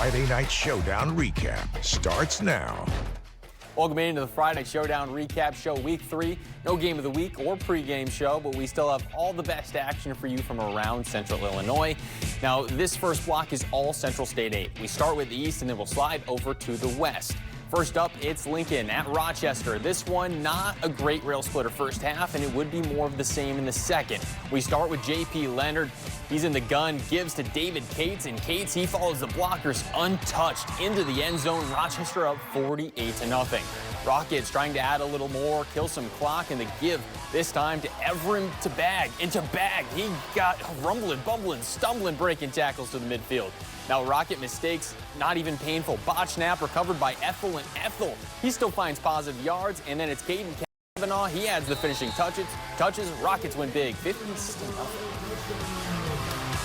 Friday Night Showdown recap starts now. Welcome into the Friday Night Showdown recap show, week 3. No game of the week or pregame show, but we still have all the best action for you from around Central Illinois. Now, this first block is all Central State 8. We start with the East and then we'll slide over to the West. First up, it's Lincoln at Rochester. This one, not a great rail splitter first half, and it would be more of the same in the second. We start with J.P. Leonard. He's in the gun, gives to David Cates, and Cates, he follows the blockers untouched into the end zone. Rochester up 48-0. Rockets trying to add a little more, kill some clock, and the give this time to Everin to Bag. Into Bag, he got rumbling, bumbling, stumbling, breaking tackles to the midfield. Now Rocket mistakes, not even painful. Botch snap recovered by Ethel, and Ethel, he still finds positive yards, and then it's Caden Kavanaugh. He adds the finishing touches. Rockets win big, 50-0.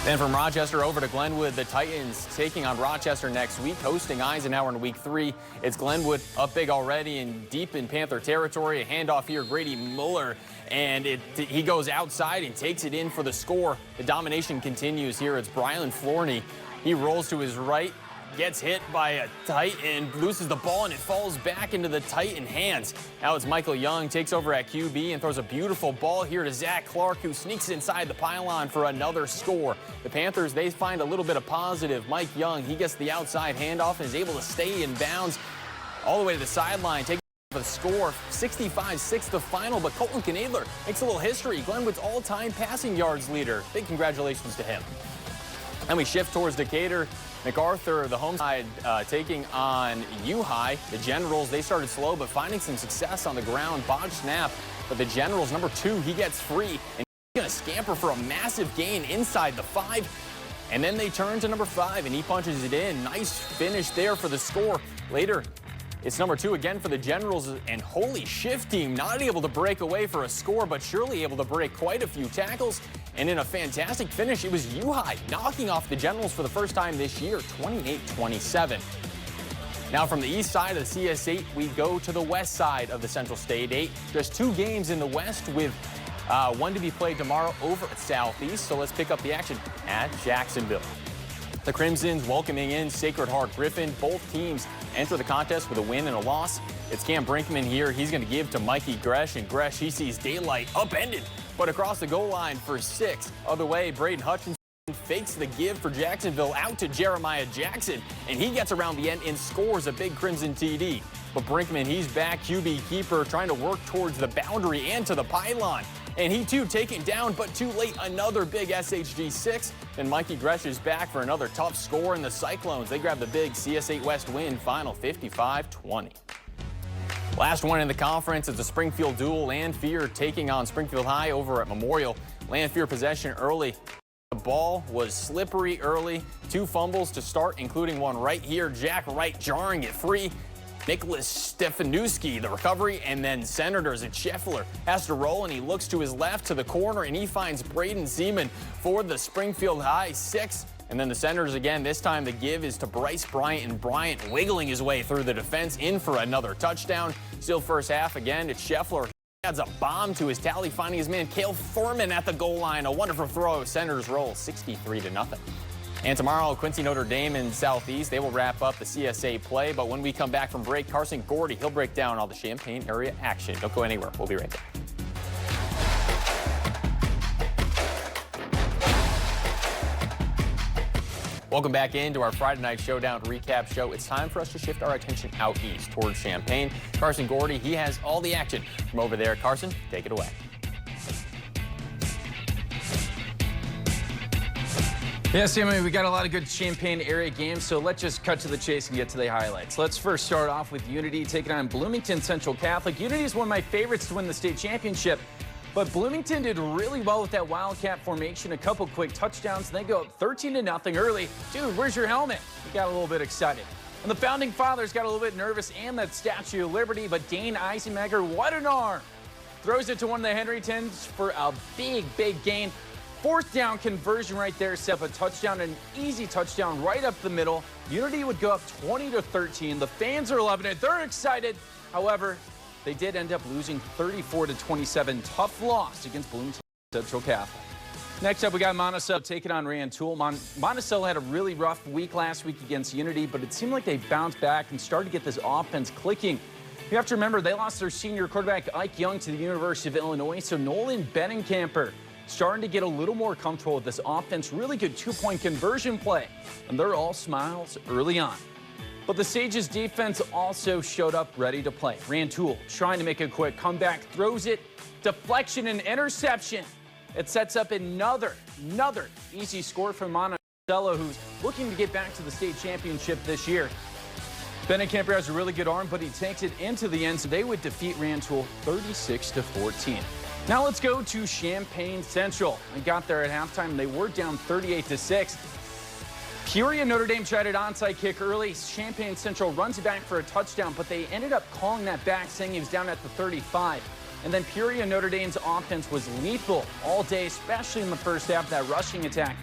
Then from Rochester over to Glenwood, the Titans taking on Rochester next week, hosting Eisenhower in week 3. It's Glenwood up big already and deep in Panther territory. A handoff here, Grady Muller, and he goes outside and takes it in for the score. The domination continues here. It's Brylan Florney. He rolls to his right, gets hit by a Titan, loses the ball, and it falls back into the Titan hands. Now it's Michael Young, takes over at QB and throws a beautiful ball here to Zach Clark, who sneaks inside the pylon for another score. The Panthers, they find a little bit of positive. Mike Young, he gets the outside handoff and is able to stay in bounds all the way to the sideline, taking the score, 65-6 the final, but Colton Knadler makes a little history. Glenwood's all-time passing yards leader. Big congratulations to him. And we shift towards Decatur. MacArthur, the home side, taking on U-High. The Generals, they started slow, but finding some success on the ground. Botch snap, but the Generals, number 2, he gets free, and he's going to scamper for a massive gain inside the 5. And then they turn to number 5, and he punches it in. Nice finish there for the score. Later, it's number 2 again for the Generals, and holy shift team, not able to break away for a score, but surely able to break quite a few tackles. And in a fantastic finish, it was U-High knocking off the Generals for the first time this year, 28-27. Now from the east side of the CS8, we go to the west side of the Central State 8. There's 2 games in the west with one to be played tomorrow over at Southeast. So let's pick up the action at Jacksonville. The Crimsons welcoming in Sacred Heart Griffin. Both teams enter the contest with a win and a loss. It's Cam Brinkman here. He's going to give to Mikey Gresh, and Gresh, he sees daylight upended, but across the goal line for 6. Other way, Braden Hutchinson fakes the give for Jacksonville out to Jeremiah Jackson, and he gets around the end and scores a big Crimson TD. But Brinkman, he's back, QB keeper, trying to work towards the boundary and to the pylon. And he too taken down, but too late, another big SHG 6. Then Mikey Gresh is back for another tough score, and the Cyclones, they grab the big CS8 West win, final 55-20. Last one in the conference is the Springfield duel. Lanphier taking on Springfield High over at Memorial. Lanphier possession early. The ball was slippery early. 2 fumbles to start, including one right here. Jack Wright jarring it free. Nicholas Stefanewski, the recovery, and then Senators at Scheffler has to roll, and he looks to his left to the corner, and he finds Braden Seaman for the Springfield High 6. And then the Senators again, this time the give is to Bryce Bryant, and Bryant wiggling his way through the defense in for another touchdown. Still first half again, it's Scheffler. He adds a bomb to his tally, finding his man Cale Thurman at the goal line. A wonderful throw. Senators roll 63-0. And tomorrow, Quincy Notre Dame in Southeast, they will wrap up the CSA play. But when we come back from break, Carson Gordy, he'll break down all the Champaign area action. Don't go anywhere. We'll be right back. Welcome back into our Friday Night Showdown recap show. It's time for us to shift our attention out east towards Champaign. Carson Gordy, he has all the action from over there. Carson, take it away. Yeah, Sammy, we got a lot of good Champaign area games, so let's just cut to the chase and get to the highlights. Let's first start off with Unity taking on Bloomington Central Catholic. Unity is one of my favorites to win the state championship, but Bloomington did really well with that Wildcat formation. A couple quick touchdowns, and they go up 13-0 early. Dude, where's your helmet? You got a little bit excited. And the Founding Fathers got a little bit nervous, and that Statue of Liberty, but Dane Eisenmaker, what an arm! Throws it to one of the Henrytons for a big, big gain. 4th down conversion right there, set up a touchdown, an easy touchdown right up the middle. Unity would go up 20-13. The fans are loving it. They're excited. However, they did end up losing 34-27. Tough loss against Bloomington Central Catholic. Next up, we got Monticello taking on Rantoul. Monticello had a really rough week last week against Unity, but it seemed like they bounced back and started to get this offense clicking. You have to remember, they lost their senior quarterback, Ike Young, to the University of Illinois, so Nolan Bennencamper starting to get a little more comfortable with this offense. Really good two-point conversion play, and they're all smiles early on. But the Sages defense also showed up ready to play. Rantoul trying to make a quick comeback, throws it, deflection and interception. It sets up another easy score for Monticello, who's looking to get back to the state championship this year. Bennencamper has a really good arm, but he takes it into the end, so they would defeat Rantoul 36-14. Now let's go to Champaign Central. They got there at halftime. They were down 38-6. Peoria Notre Dame tried an onside kick early. Champaign Central runs it back for a touchdown, but they ended up calling that back, saying he was down at the 35. And then Peoria Notre Dame's offense was lethal all day, especially in the first half, that rushing attack.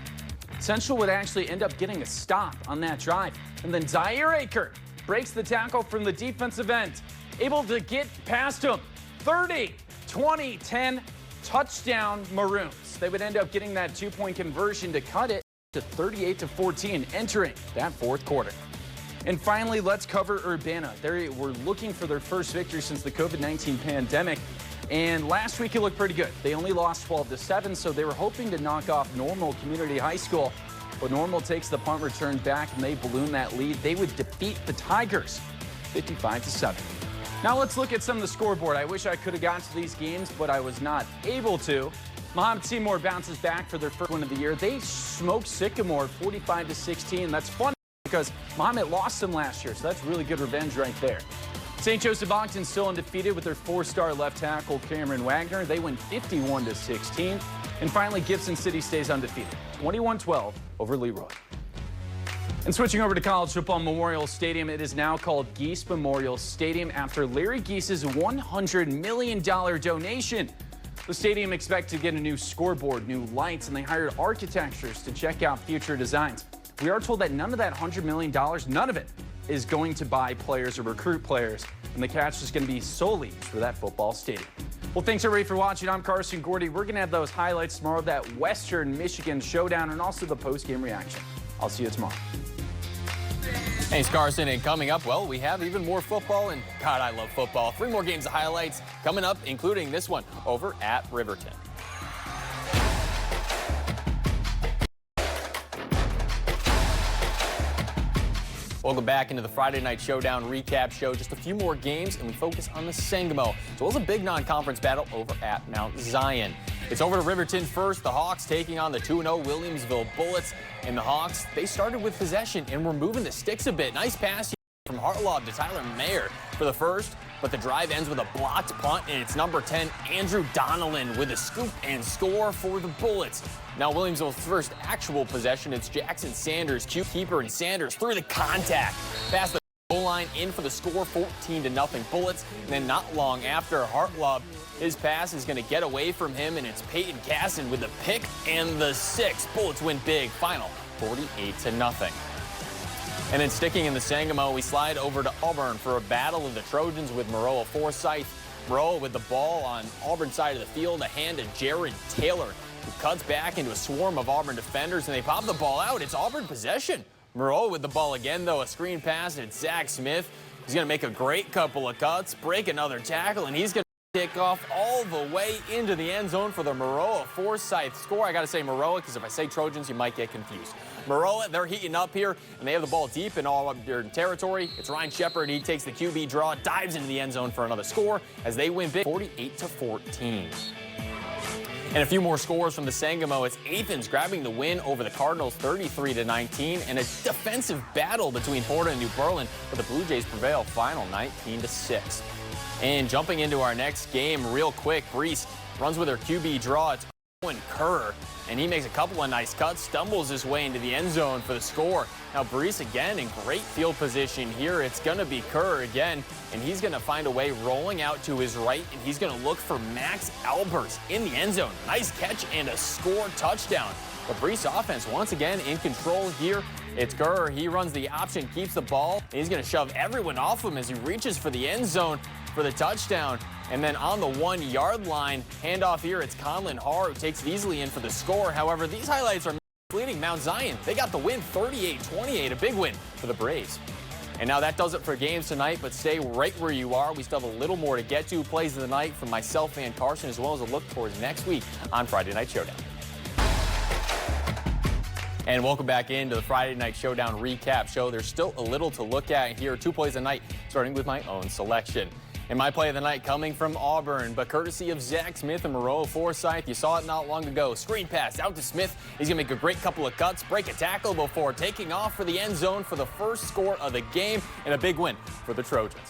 Central would actually end up getting a stop on that drive. And then Zaire Aker breaks the tackle from the defensive end, able to get past him. 30, 20, 10, touchdown Maroons. They would end up getting that two-point conversion to cut it to 38-14, entering that fourth quarter. And finally, let's cover Urbana. They were looking for their first victory since the COVID-19 pandemic. And last week it looked pretty good. They only lost 12-7, so they were hoping to knock off Normal Community High School. But Normal takes the punt return back, and they balloon that lead. They would defeat the Tigers 55-7. Now let's look at some of the scoreboard. I wish I could have gotten to these games, but I was not able to. Mahomet Seymour bounces back for their first win of the year. They smoked Sycamore 45-16. That's fun because Mahomet lost them last year, so that's really good revenge right there. St. Joseph Ogden still undefeated with their four-star left tackle, Cameron Wagner. They win 51-16. And finally, Gibson City stays undefeated, 21-12 over Leroy. And switching over to college football, Memorial Stadium, it is now called Geese Memorial Stadium after Larry Geese's $100 million donation. The stadium expects to get a new scoreboard, new lights, and they hired architects to check out future designs. We are told that none of that $100 million, none of it, is going to buy players or recruit players, and the cash is going to be solely for that football stadium. Well, thanks everybody for watching. I'm Carson Gordy. We're going to have those highlights tomorrow of that Western Michigan showdown and also the post-game reaction. I'll see you tomorrow. Thanks, Carson. And coming up, well, we have even more football, and God, I love football. 3 more games of highlights coming up, including this one over at Riverton. Welcome back into the Friday Night Showdown recap show. Just a few more games, and we focus on the Sangamo, as well as a big non-conference battle over at Mount Zion. It's over to Riverton first. The Hawks taking on the 2-0 Williamsville Bullets. And the Hawks, they started with possession and were moving the sticks a bit. Nice pass from Hartlaub to Tyler Mayer for the first, but the drive ends with a blocked punt, and it's number 10, Andrew Donnellan, with a scoop and score for the Bullets. Now Williamsville's first actual possession, it's Jackson Sanders, keeper, and Sanders through the contact. Past the goal line in for the score, 14-0 Bullets. And then not long after, Hartlaub, his pass is going to get away from him, and it's Peyton Casson with the pick and the 6. Bullets win big, final 48-0. And then sticking in the Sangamo, we slide over to Auburn for a battle of the Trojans with Maroa Forsyth. Maroa with the ball on Auburn side of the field, a hand to Jared Taylor, who cuts back into a swarm of Auburn defenders, and they pop the ball out. It's Auburn possession. Maroa with the ball again, though, a screen pass, and it's Zach Smith. He's going to make a great couple of cuts, break another tackle, and he's going to kick off all the way into the end zone for the Maroa Forsyth score. I got to say Maroa, because if I say Trojans, you might get confused. Maroa, they're heating up here, and they have the ball deep in all of their territory. It's Ryan Shepard. He takes the QB draw, dives into the end zone for another score as they win big, 48-14. And a few more scores from the Sangamo. It's Athens grabbing the win over the Cardinals, 33-19, and a defensive battle between Horta and New Berlin, but the Blue Jays prevail, final 19-6. And jumping into our next game real quick, Brees runs with her QB draw. It's Owen Kerr, and he makes a couple of nice cuts, stumbles his way into the end zone for the score. Now Brees again in great field position here. It's going to be Kerr again, and he's going to find a way rolling out to his right, and he's going to look for Max Albers in the end zone. Nice catch and a score touchdown. The Brees offense once again in control here. It's Kerr. He runs the option, keeps the ball, and he's going to shove everyone off him as he reaches for the end zone for the touchdown. And then on the 1-yard line, handoff here, it's Conlon Harr who takes it easily in for the score. However, these highlights are leading Mount Zion. They got the win 38-28, a big win for the Braves. And now that does it for games tonight, but stay right where you are. We still have a little more to get to. Plays of the night from myself and Carson, as well as a look towards next week on Friday Night Showdown. And welcome back into the Friday Night Showdown recap show. There's still a little to look at here. 2 plays a night, starting with my own selection. And my play of the night coming from Auburn, but courtesy of Zach Smith and Moreau Forsyth. You saw it not long ago. Screen pass out to Smith. He's going to make a great couple of cuts, break a tackle before taking off for the end zone for the first score of the game, and a big win for the Trojans.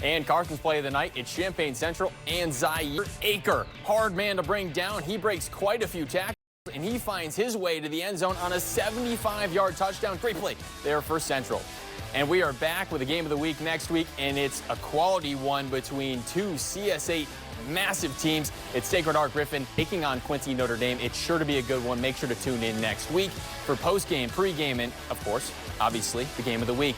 And Carson's play of the night, it's Champaign Central and Zaire Aker. Hard man to bring down. He breaks quite a few tackles, and he finds his way to the end zone on a 75-yard touchdown. Great play there for Central. And we are back with the game of the week next week, and it's a quality one between two CS8 massive teams. It's Sacred Heart Griffin taking on Quincy Notre Dame. It's sure to be a good one. Make sure to tune in next week for post-game, pre-game, and, of course, obviously, the game of the week.